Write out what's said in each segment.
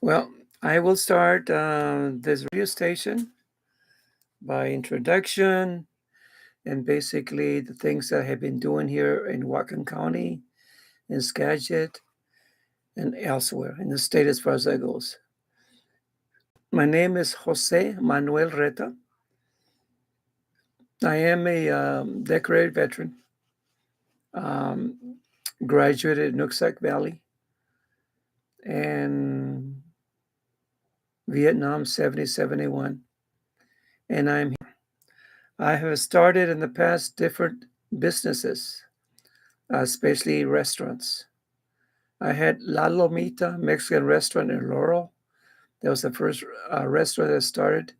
Well, I will start this radio station by introduction and basically the things that I have been doing here in Whatcom County, in Skagit, and elsewhere in the state as far as that goes. My name is Jose Manuel Reta. I am a decorated veteran, um, graduated in Nooksack Valley and Vietnam 7071, and I'm here. I have started in the past different businesses, especially restaurants. I had La Lomita Mexican restaurant in Laurel. That was the first restaurant I started.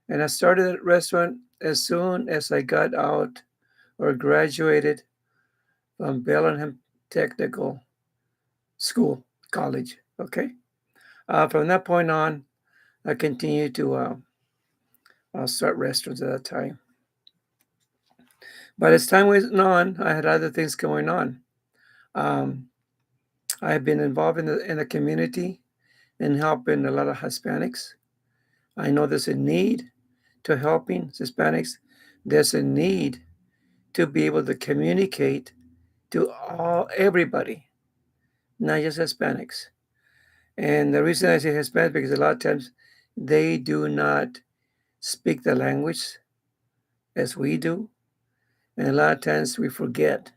And I started that restaurant as soon as I got out or graduated from Bellingham Technical School, college. Okay. From that point on, I continued to start restaurants at that time. But as time went on, I had other things going on. Um, I have been involved in the community and helping a lot of Hispanics. I know there's a need to helping Hispanics. There's a need to be able to communicate to everybody, not just Hispanics. And the reason I say Hispanic because a lot of times they do not speak the language as we do, and a lot of times we forget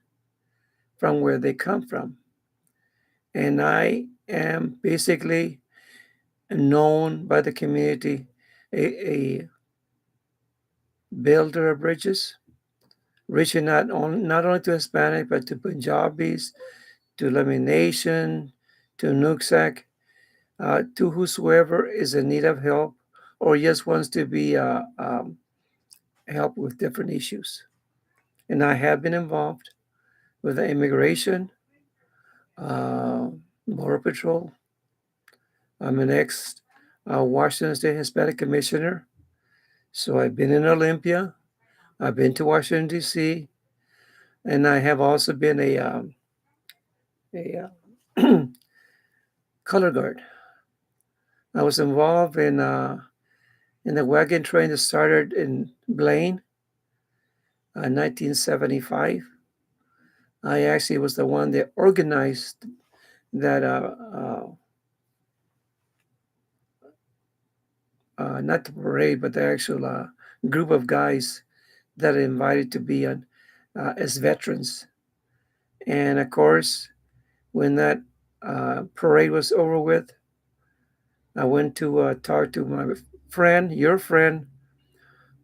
from where they come from. And I am basically known by the community a builder of bridges, reaching not only to Hispanic but to Punjabis, to Lamination, to Nooksack, to whosoever is in need of help or just wants to be help with different issues. And I have been involved with the immigration, uh, Border Patrol. I'm an ex Washington State Hispanic Commissioner. So I've been in Olympia, I've been to Washington, D.C., and I have also been a color guard. I was involved in the wagon train that started in Blaine, 1975. I actually was the one that organized that, not the parade, but the actual group of guys that I invited to be on as veterans. And of course, when that parade was over with, I went to talk to my friend, your friend,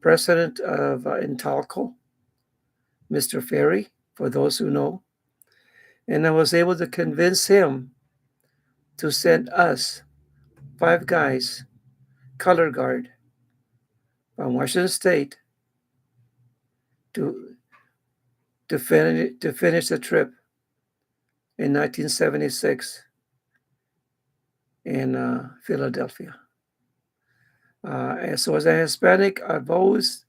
president of Intalco, Mr. Ferry, for those who know. And I was able to convince him to send us five guys, color guard, from Washington State to to finish the trip in 1976 in Philadelphia. And so as a Hispanic, I've always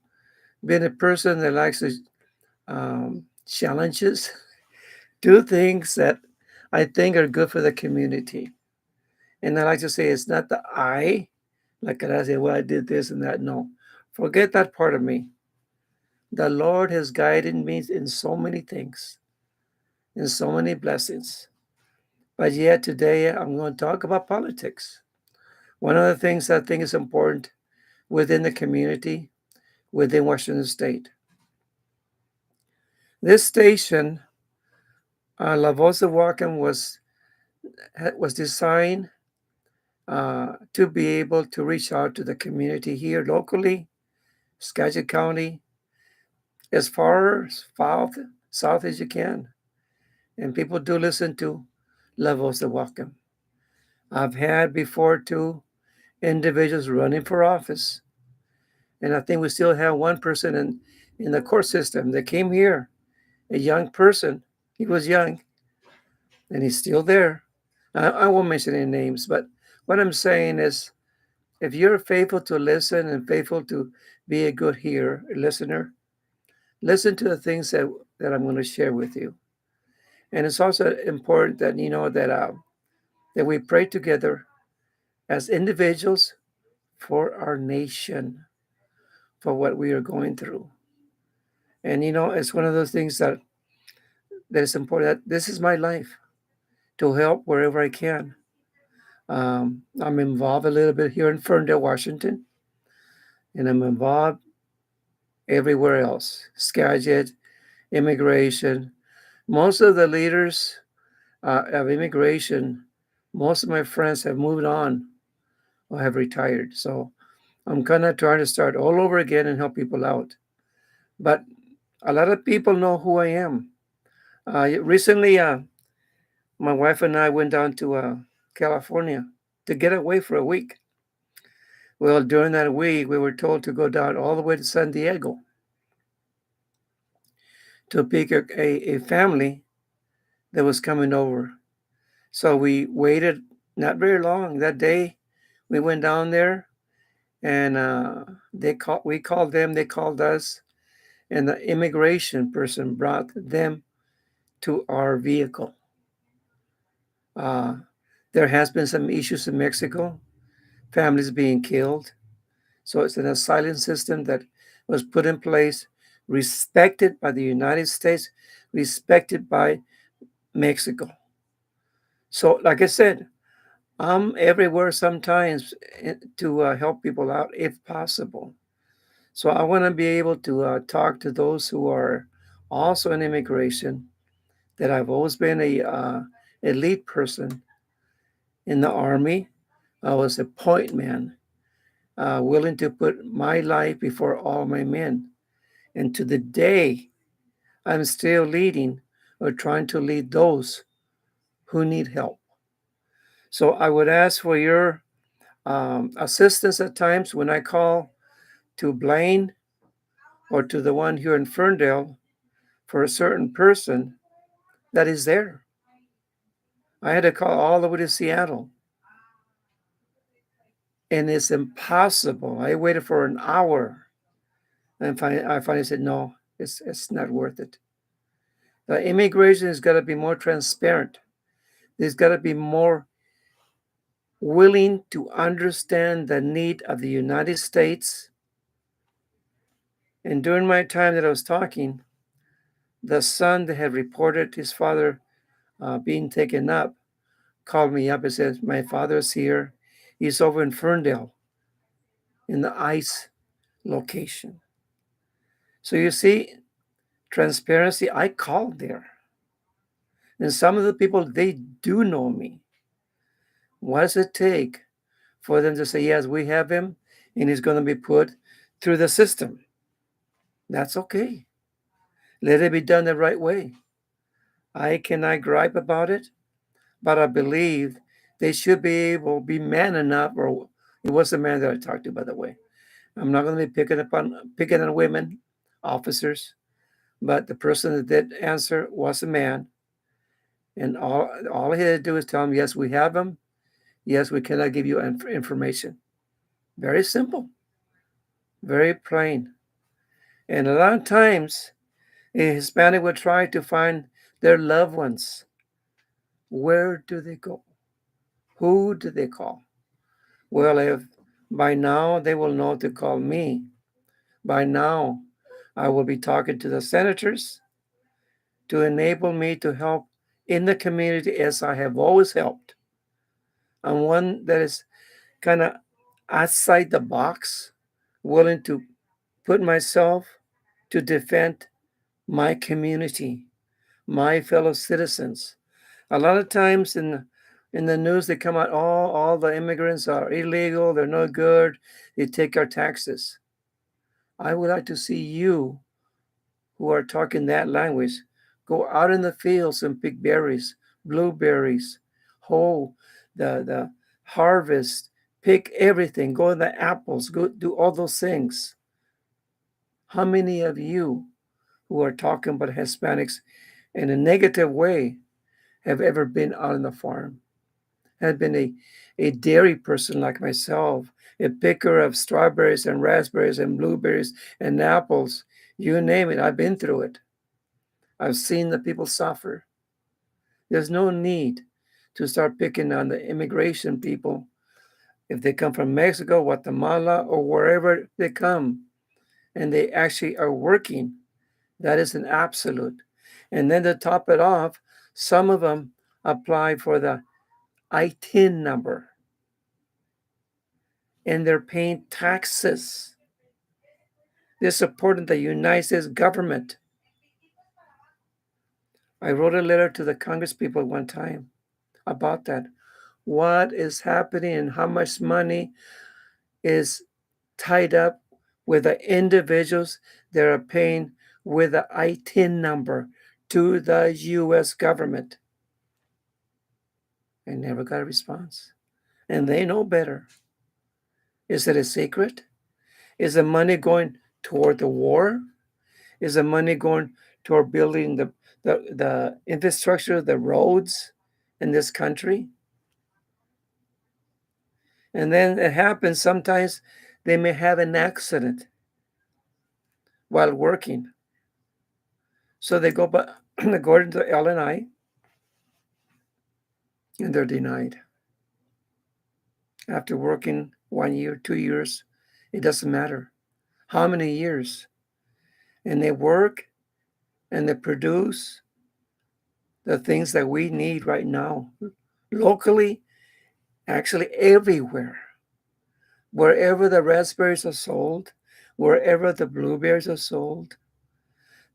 been a person that likes to challenges, do things that I think are good for the community. And I like to say it's not the I, like I say, well, I did this and that. No, forget that part of me. The Lord has guided me in so many things, in so many blessings. But yet today I'm going to talk about politics. One of the things I think is important within the community, within Washington State. This station, La Voz De Whatcom, was designed to be able to reach out to the community here locally, Skagit County, as far south as you can. And people do listen to La Voz De Whatcom. I've had before two individuals running for office, and I think we still have one person in the court system that came here, a young person. He was young, and he's still there. I won't mention any names, but what I'm saying is if you're faithful to listen and faithful to be a good listener, listen to the things that I'm going to share with you. And it's also important that you know that we pray together as individuals, for our nation, for what we are going through. And it's one of those things that is important. That this is my life to help wherever I can. I'm involved a little bit here in Ferndale, Washington, and I'm involved everywhere else. Skagit, immigration. Most of the leaders of immigration, most of my friends have moved on or have retired. So I'm kind of trying to start all over again and help people out. But a lot of people know who I am. Recently, my wife and I went down to California to get away for a week. Well, during that week, we were told to go down all the way to San Diego to pick a family that was coming over. So we waited not very long. That day, we went down there, and we called them, they called us, and the immigration person brought them to our vehicle. Uh, there has been some issues in Mexico, families being killed. So it's an asylum system that was put in place, respected by the United States, respected by Mexico. So, like I said, I'm everywhere sometimes to help people out if possible. So I want to be able to talk to those who are also in immigration. That I've always been a lead person in the army. I was a point man, willing to put my life before all my men. And to the day, I'm still leading or trying to lead those who need help. So I would ask for your assistance at times when I call to Blaine or to the one here in Ferndale for a certain person that is there. I had to call all the way to Seattle, and it's impossible. I waited for an hour, and I finally said, no, it's not worth it. The immigration has got to be more transparent. There's got to be more willing to understand the need of the United States. And during my time that I was talking, the son that had reported his father being taken up called me up and said, my father's here. He's over in Ferndale in the ICE location. So you see, transparency, I called there. And some of the people, they do know me. What does it take for them to say, yes, we have him and he's going to be put through the system? That's okay. Let it be done the right way. I cannot gripe about it, but I believe they should be able to be man enough, or it was the man that I talked to, by the way. I'm not going to be picking on women, officers, but the person that did answer was a man. And all he had to do is tell him, yes, we have him. Yes, we cannot give you information. Very simple, very plain. And a lot of times, a Hispanic would try to find their loved ones. Where do they go? Who do they call? Well, if by now they will know to call me, by now I will be talking to the senators to enable me to help in the community as I have always helped. I'm one that is kind of outside the box, willing to put myself to defend my community, my fellow citizens. A lot of times in the news they come out, oh, all the immigrants are illegal, they're no good, they take our taxes. I would like to see you who are talking that language go out in the fields and pick berries, blueberries, hoe the harvest, pick everything, go to the apples, go do all those things. How many of you who are talking about Hispanics in a negative way have ever been out on the farm? Have been a dairy person like myself, a picker of strawberries and raspberries and blueberries and apples, you name it, I've been through it. I've seen the people suffer. There's no need to start picking on the immigration people. If they come from Mexico, Guatemala, or wherever they come, and they actually are working, that is an absolute. And then to top it off, some of them apply for the ITIN number and they're paying taxes. They're supporting the United States government. I wrote a letter to the Congress people one time about that. What is happening and how much money is tied up with the individuals that are paying with the ITIN number to the U.S. government? I never got a response. And they know better. Is it a secret? Is the money going toward the war? Is the money going toward building the infrastructure, the roads in this country? And then it happens sometimes they may have an accident while working. So they go by, according to LNI, and they're denied. After working 1 year, 2 years, it doesn't matter how many years. And they work and they produce the things that we need right now, locally, actually everywhere. Wherever the raspberries are sold, wherever the blueberries are sold,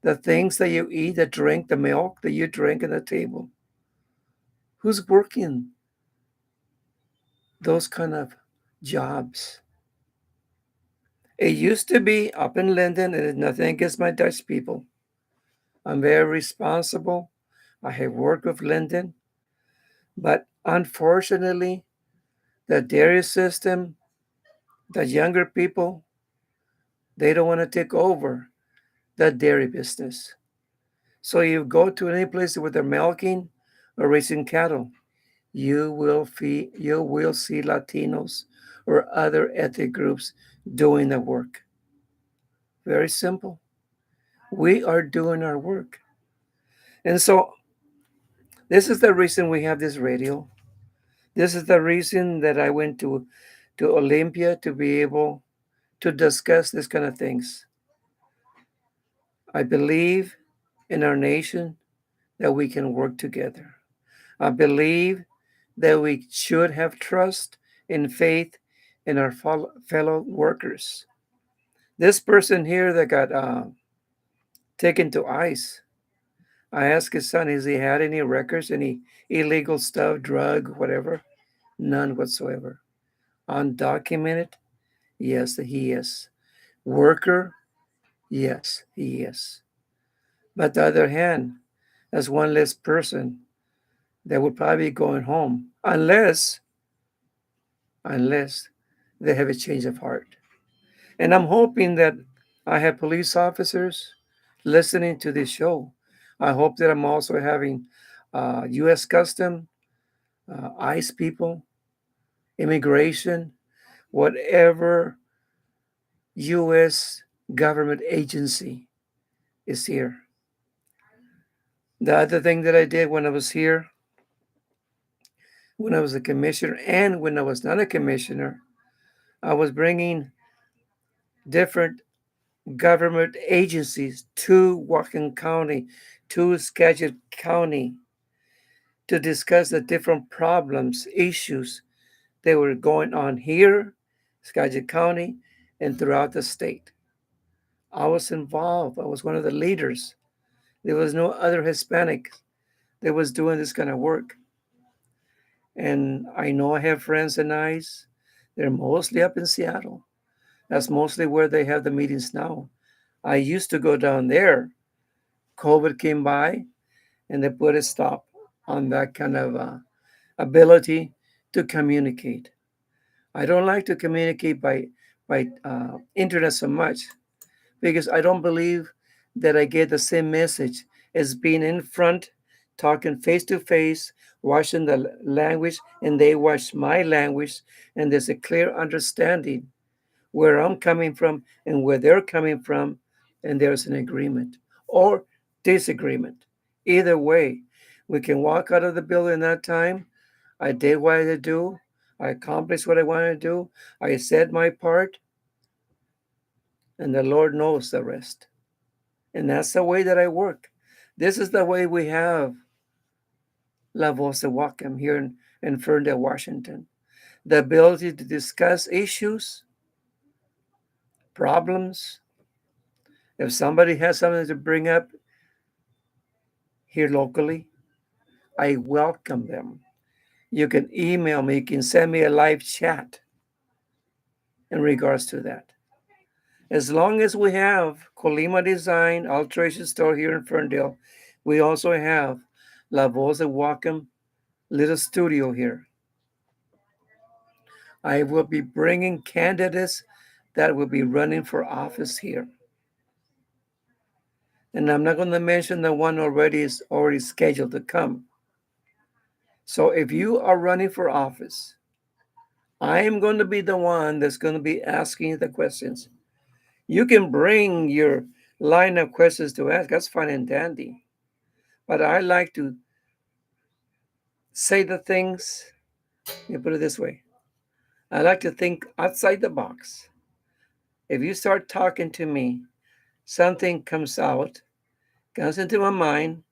the things that you eat, the drink, the milk that you drink at the table, who's working those kind of jobs? It used to be up in London, and it's nothing against my Dutch people. I'm very responsible. I have worked with Linden, but unfortunately, the dairy system, the younger people, they don't want to take over the dairy business. So you go to any place where they're milking or raising cattle, you will see Latinos or other ethnic groups doing the work. Very simple. We are doing our work. And so this is the reason we have this radio. This is the reason that I went to Olympia to be able to discuss this kind of things. I believe in our nation that we can work together. I believe that we should have trust and faith in our fellow workers. This person here that got taken to ICE, I asked his son, has he had any records, any illegal stuff, drug, whatever? None whatsoever. Undocumented? Yes, he is. Worker? Yes, he is. But the other hand, as one less person that would probably be going home, unless they have a change of heart. And I'm hoping that I have police officers listening to this show. I hope that I'm also having U.S. Custom, ICE people, immigration, whatever U.S. government agency is here. The other thing that I did when I was here, when I was a commissioner and when I was not a commissioner, I was bringing different government agencies to Whatcom County, to Skagit County, to discuss the different problems, issues that were going on here, Skagit County, and throughout the state. I was involved. I was one of the leaders. There was no other Hispanic that was doing this kind of work. And I know I have friends in ICE. They're mostly up in Seattle. That's mostly where they have the meetings now. I used to go down there. COVID came by and they put a stop on that kind of ability to communicate. I don't like to communicate by internet so much because I don't believe that I get the same message as being in front, talking face to face, watching the language, and they watch my language, and there's a clear understanding where I'm coming from and where they're coming from, and there's an agreement or disagreement. Either way, we can walk out of the building that time. I did what I had to do. I accomplished what I wanted to do. I said my part, and the Lord knows the rest. And that's the way that I work. This is the way we have La Voz de Whatcom here in Ferndale, Washington. The ability to discuss issues, problems. If somebody has something to bring up here locally, I welcome them. You can email me, you can send me a live chat in regards to that. As long as we have Colima Design Alteration Store here in Ferndale, we also have La Voz de Whatcom little studio here. I will be bringing candidates that will be running for office here. And I'm not going to mention the one already is already scheduled to come. So if you are running for office, I am going to be the one that's going to be asking the questions. You can bring your line of questions to ask. That's fine and dandy. But I like to say the things, you put it this way. I like to think outside the box. If you start talking to me, something comes out, comes into my mind.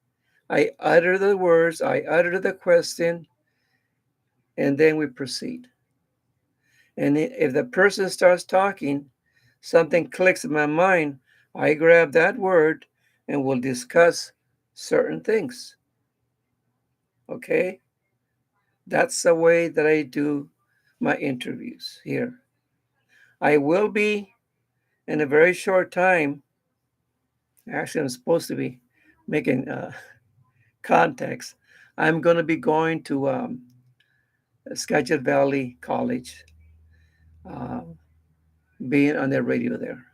I utter the words, I utter the question, and then we proceed. And if the person starts talking, something clicks in my mind, I grab that word and we'll discuss certain things. Okay? That's the way that I do my interviews here. I will be in a very short time. Actually, I'm supposed to be making contacts. I'm going to be going to Skagit Valley College, uh, being on the radio there.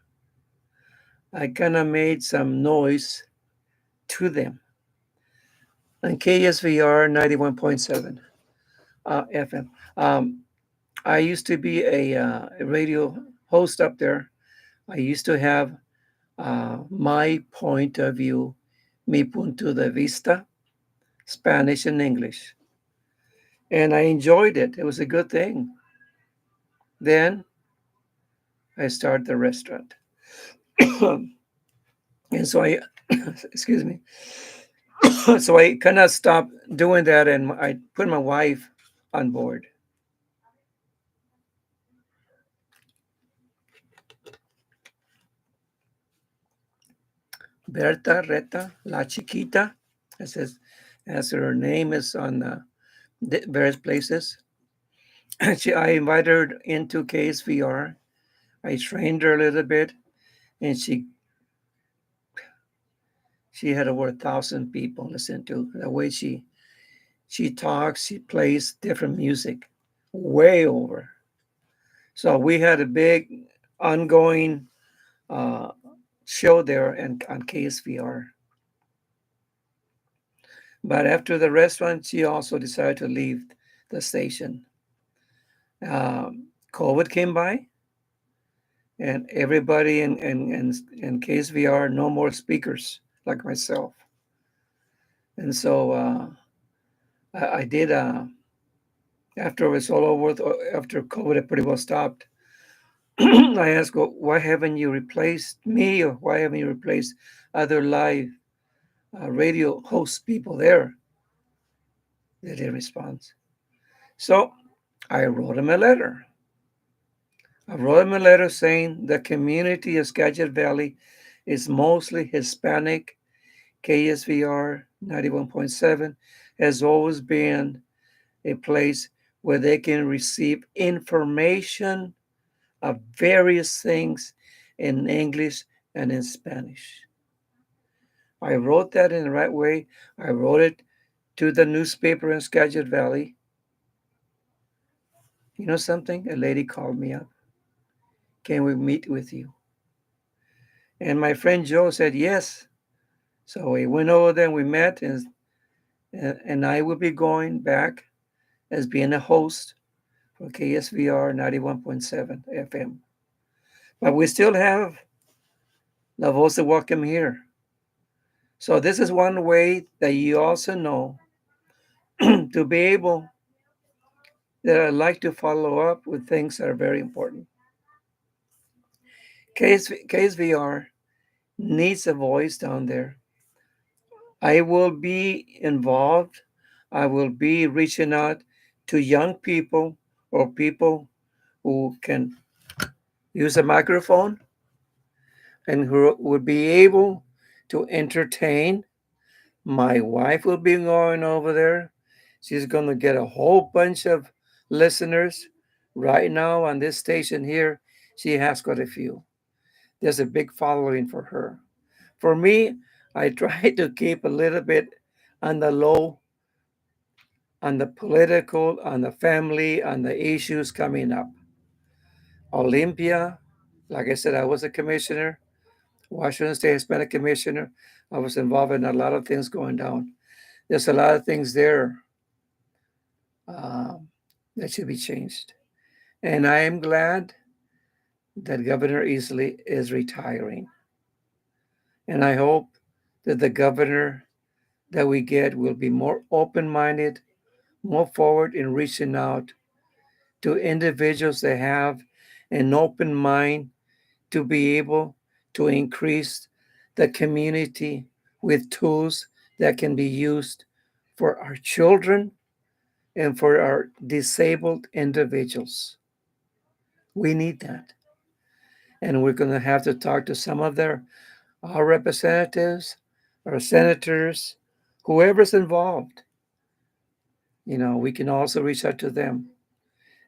I kind of made some noise to them on KSVR 91.7 FM. I used to be a radio host up there. I used to have my point of view, mi punto de vista, Spanish and English. And I enjoyed it. It was a good thing. Then I started the restaurant. And so I, excuse me, so I kind of stopped doing that and I put my wife on board. Berta Reta, La Chiquita, as her name is on various places. I invited her into KSVR. I trained her a little bit, and she had over 1,000 people listen to the way she talks. She plays different music, way over. So we had a big ongoing uh, show there and on KSVR. But after the restaurant, she also decided to leave the station. COVID came by, and everybody in KSVR, no more speakers like myself. And so I did, after it was all over, after COVID had pretty well stopped, I asked, well, why haven't you replaced me or why haven't you replaced other live radio host people there? They didn't respond. So I wrote him a letter. I wrote him a letter saying the community of Skagit Valley is mostly Hispanic. KSVR 91.7 has always been a place where they can receive information of various things in English and in Spanish. I wrote that in the right way. I wrote it to the newspaper in Skagit Valley. You know something? A lady called me up. Can we meet with you? And my friend Joe said yes. So we went over there and we met, and I will be going back as being a host for KSVR 91.7 FM. But we still have La Voz de Whatcom here. So this is one way that you also know to be able that I like to follow up with things that are very important. KSVR needs a voice down there. I will be involved. I will be reaching out to young people or people who can use a microphone and who would be able to entertain. My wife will be going over there. She's going to get a whole bunch of listeners. Right now on this station here, she has got a few. There's a big following for her. For me, I try to keep a little bit on the low, on the political, on the family, on the issues coming up. Olympia, like I said, I was a commissioner, Washington State Hispanic Commissioner. I was involved in a lot of things going down. There's a lot of things there um, that should be changed. And I am glad that Governor Easley is retiring. And I hope that the governor that we get will be more open minded, more forward in reaching out to individuals that have an open mind to be able to increase the community with tools that can be used for our children and for our disabled individuals. We need that. And we're going to have to talk to some of our representatives, our senators, whoever's involved. We can also reach out to them.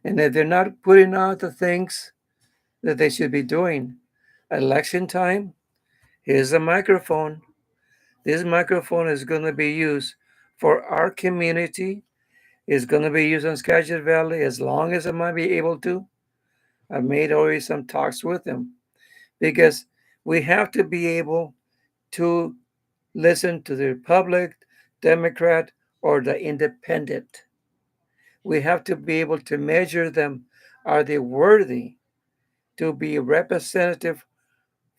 And if they're not putting out the things that they should be doing, election time, here's a microphone. This microphone is going to be used for our community. It's going to be used in Skagit Valley as long as I might be able to. I've made already some talks with them because we have to be able to listen to the Republican, Democrat, or the Independent. We have to be able to measure them. Are they worthy to be representative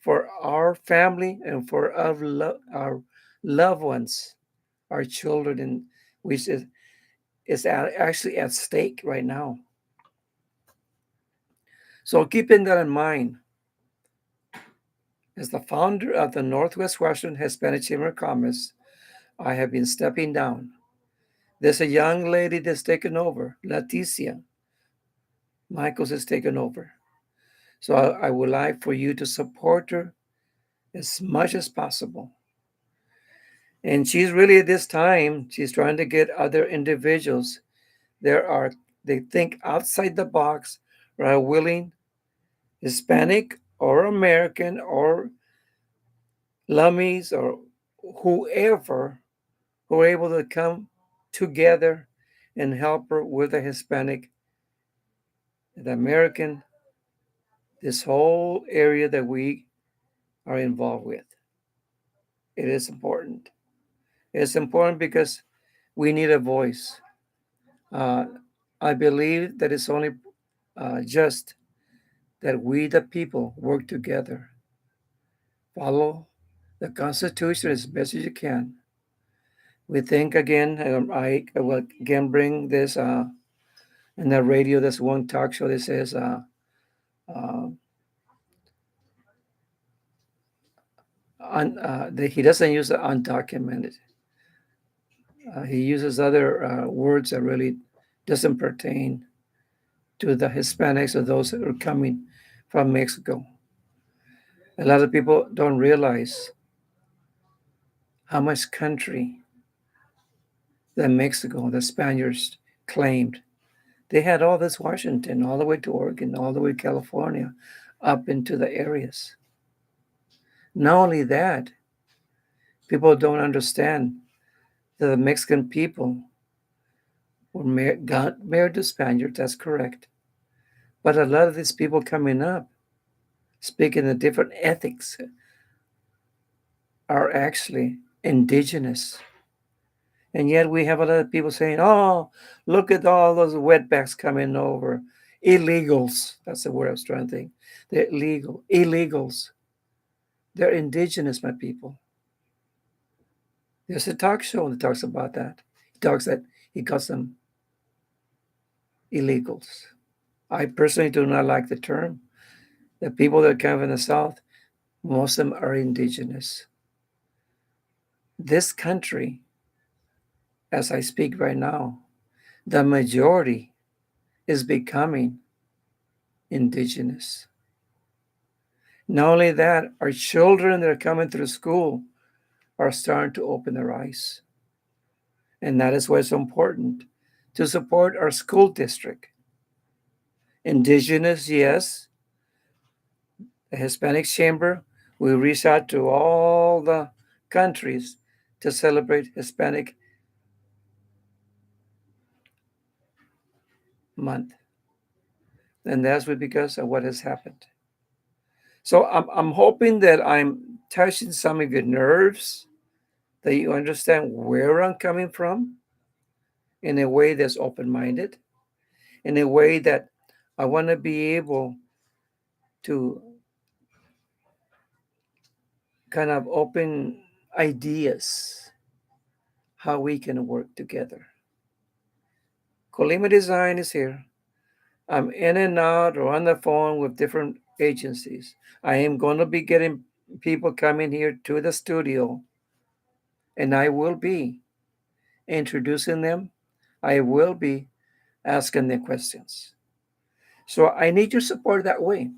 for our family and for our loved ones, our children, and which is actually at stake right now. So keeping that in mind, as the founder of the Northwest Washington Hispanic Chamber of Commerce, I have been stepping down. There's a young lady that's taken over, Leticia Michaels has taken over. So I would like for you to support her as much as possible. And she's really at this time, she's trying to get other individuals. They think outside the box, are willing, Hispanic or American or Lummies or whoever, who are able to come together and help her with the Hispanic, the American, this whole area that we are involved with. It is important. It's important because we need a voice. Uh, I believe that it's only just that we, the people, work together, follow the Constitution as best as you can. We think again, I will again bring this in the radio, this one talk show that says uh, that he doesn't use the undocumented. He uses other words that really doesn't pertain to the Hispanics or those that are coming from Mexico. A lot of people don't realize how much country that Mexico, the Spaniards claimed. They had all this Washington, all the way to Oregon, all the way to California, up into the areas. Not only that, people don't understand that the Mexican people got married to Spaniards, that's correct. But a lot of these people coming up, speaking the different ethics, are actually indigenous. And yet we have a lot of people saying, oh, look at all those wetbacks coming over. Illegals. That's the word I was trying to think. They're illegal. Illegals. They're indigenous, my people. There's a talk show that talks about that. He calls them illegals. I personally do not like the term. The people that come from the South, most of them are indigenous. This country, as I speak right now, the majority is becoming indigenous. Not only that, our children that are coming through school are starting to open their eyes. And that is why it's important to support our school district. Indigenous, yes. The Hispanic Chamber, we reach out to all the countries to celebrate Hispanic month. And that's because of what has happened. So I'm hoping that I'm touching some of your nerves, that you understand where I'm coming from in a way that's open minded, in a way that I want to be able to kind of open ideas how we can work together. Colima Design is here. I'm in and out or on the phone with different agencies. I am going to be getting people coming here to the studio, and I will be introducing them. I will be asking them questions. So I need your support that way.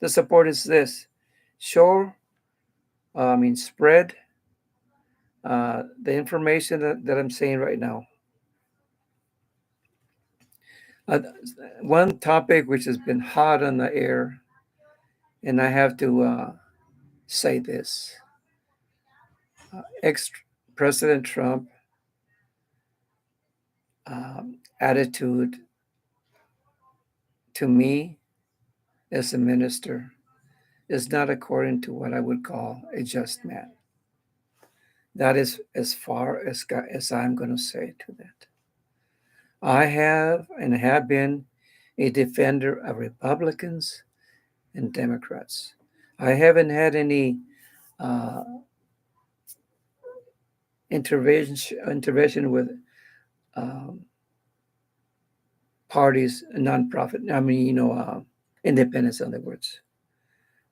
The support is this: show, spread the information that I'm saying right now. Uh, One topic which has been hot on the air, and I have to say this: ex President Trump attitude to me as a minister is not according to what I would call a just man. That is as far as I'm going to say to that. I have and have been a defender of Republicans and Democrats. I haven't had any uh, intervention with um, parties, nonprofit. Independents, in other words.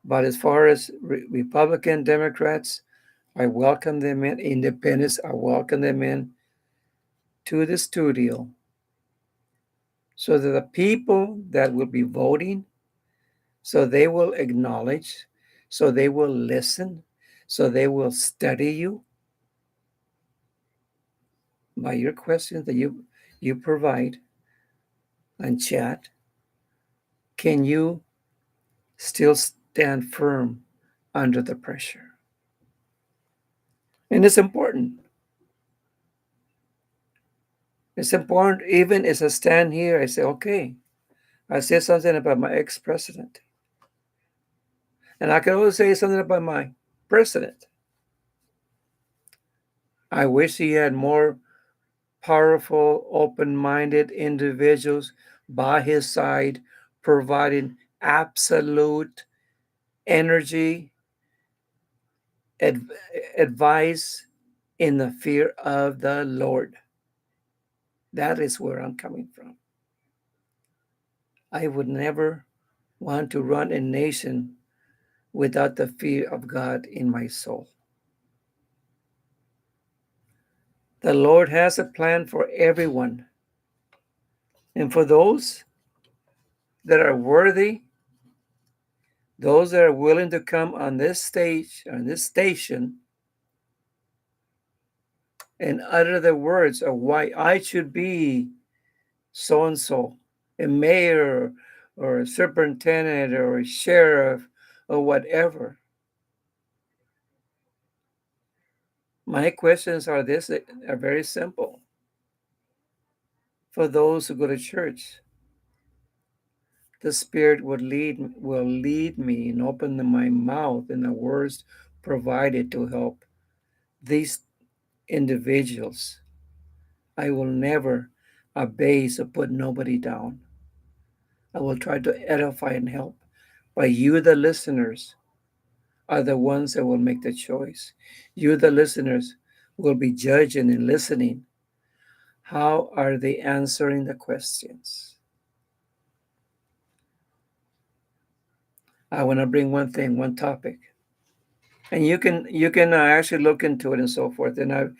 But as far as Republican, Democrats, I welcome them in. Independents, I welcome them in to the studio so that the people that will be voting, so they will acknowledge, so they will listen, so they will study you by your questions that you provide and chat. Can you still stand firm under the pressure? And it's important. It's important even as I stand here, I say, okay, I say something about my ex-president. And I can always say something about my president. I wish he had more powerful, open-minded individuals by his side, providing absolute energy, ad- advice in the fear of the Lord. That is where I'm coming from. I would never want to run a nation without the fear of God in my soul. The Lord has a plan for everyone. And for those that are worthy, those that are willing to come on this stage, on this station, and utter the words of why I should be so and so, a mayor or a superintendent or a sheriff or whatever. My questions are are very simple. For those who go to church, the Spirit will lead me and open my mouth and the words provided to help these individuals. I will never abase or put nobody down. I will try to edify and help. But you, the listeners, are the ones that will make the choice. You, the listeners, will be judging and listening. How are they answering the questions? I want to bring one thing, one topic, and you can actually look into it and so forth. And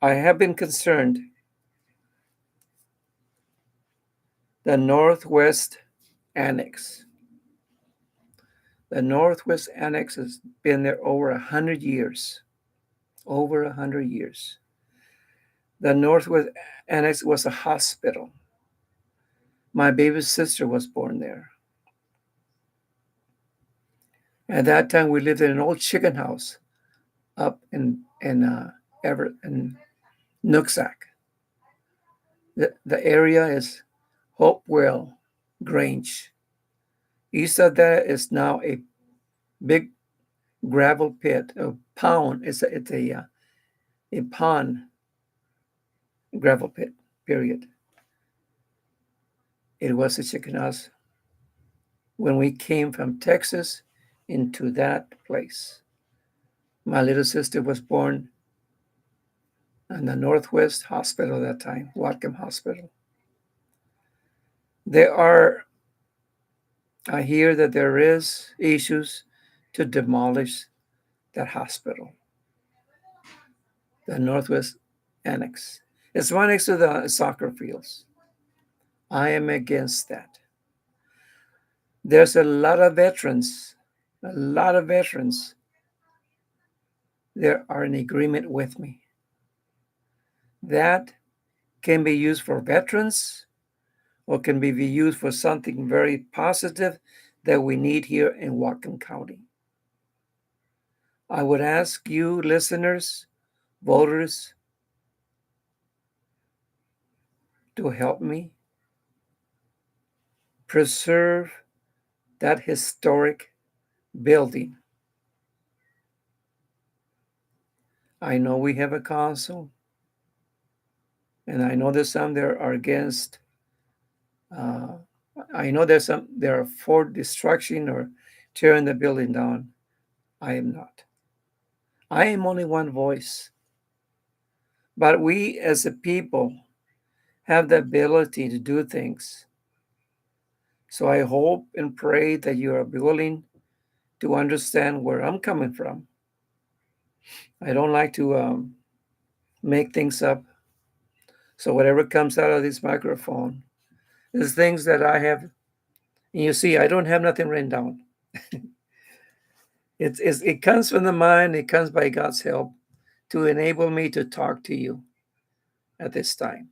I have been concerned. The Northwest Annex. The Northwest Annex has been there over 100 years. Over 100 years. The Northwest Annex was a hospital. My baby sister was born there. At that time, we lived in an old chicken house up in Nooksack. The area is Hopewell Grange. East of that is now a big gravel pit, a pound. A pond gravel pit. Period. It was a chicken house when we came from Texas into that place. My little sister was born in the Northwest Hospital at that time, Whatcom Hospital. There are, I hear that there is issues to demolish that hospital, the Northwest Annex. It's right next to the soccer fields. I am against that. There's a lot of veterans, a lot of veterans that are in agreement with me. That can be used for veterans or can be used for something very positive that we need here in Whatcom County. I would ask you, listeners, voters, to help me preserve that historic building. I know we have a council, and I know there's some that are against. Uh, I know there are for destruction or tearing the building down. I am not. I am only one voice. But we as a people have the ability to do things. So I hope and pray that you are willing to understand where I'm coming from. I don't like to make things up. So whatever comes out of this microphone is things that I have. And you see, I don't have nothing written down. It comes from the mind. It comes by God's help to enable me to talk to you at this time.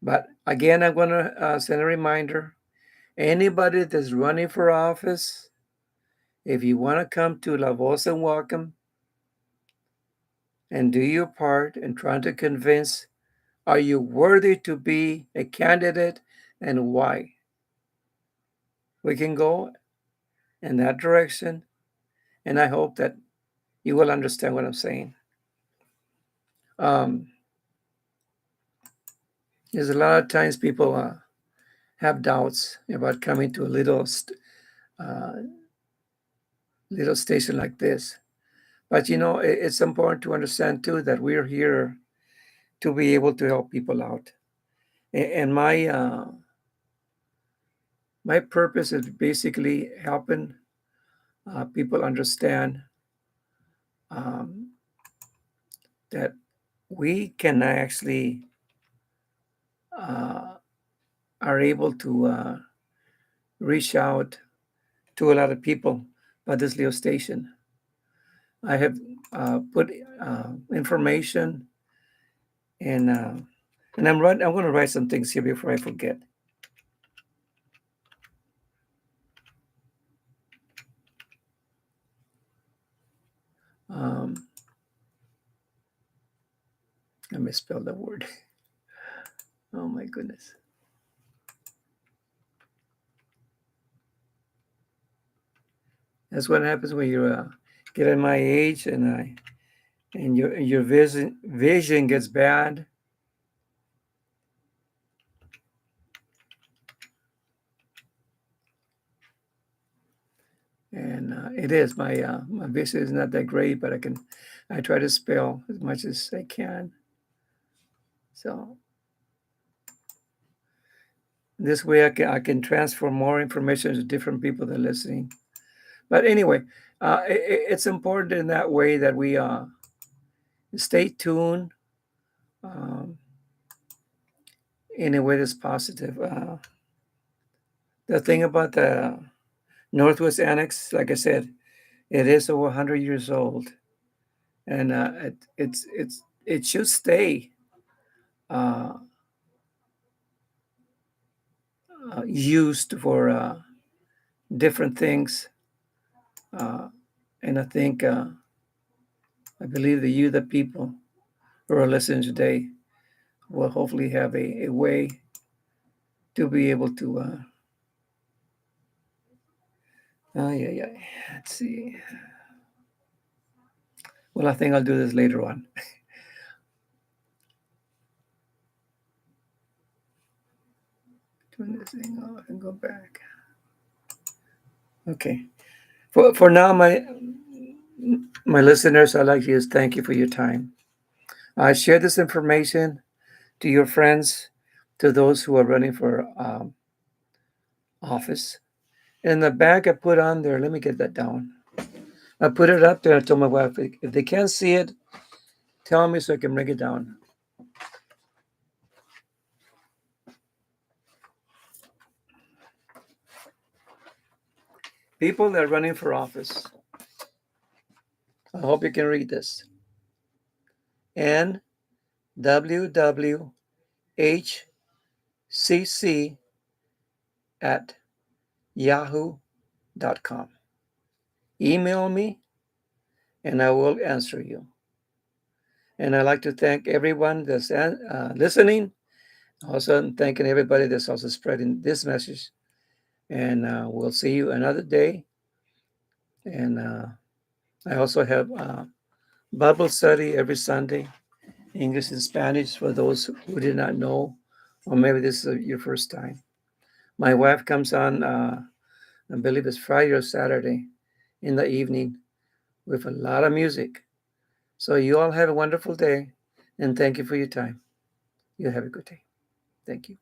But again, I'm going to send a reminder. Anybody that's running for office, if you want to come to La Voz De Whatcom and do your part in trying to convince, are you worthy to be a candidate and why? We can go in that direction, and I hope that you will understand what I'm saying. Um, there's a lot of times people have doubts about coming to a uh, little station like this. But you know, it's important to understand too that we're here to be able to help people out. And my purpose is basically helping people understand um, that we can actually uh, are able to reach out to a lot of people by this little station. I have put information and I'm going to write some things here before I forget. Um, I misspelled the word. Oh my goodness. That's what happens when you get at my age and your vision gets bad. And it is my vision is not that great, but I try to spell as much as I can. So This way I can transfer more information to different people that are listening. But anyway, it's important in that way that we stay tuned um, in a way that's positive. The thing about the Northwest Annex, like I said, it is over 100 years old, and it should stay uh, used for different things. Uh, and I believe that you, the people who are listening today, will hopefully have a way to be able to. Yeah, yeah. Let's see. Well, I think I'll do this later on. Turn this thing off and go back. Okay. For now, my listeners, I'd like to just thank you for your time. Share this information to your friends, to those who are running for office. And the bag I put on there, let me get that down. I put it up there. I told my wife, if they can't see it, tell me so I can bring it down. People that are running for office, I hope you can read this. NWWHCC at yahoo.com. Email me and I will answer you. And I'd like to thank everyone that's listening. Also, I'm thanking everybody that's also spreading this message. And we'll see you another day. And I also have Bible study every Sunday, English and Spanish for those who did not know, or maybe this is your first time. My wife comes on, I believe it's Friday or Saturday in the evening with a lot of music. So you all have a wonderful day, and thank you for your time. You have a good day. Thank you.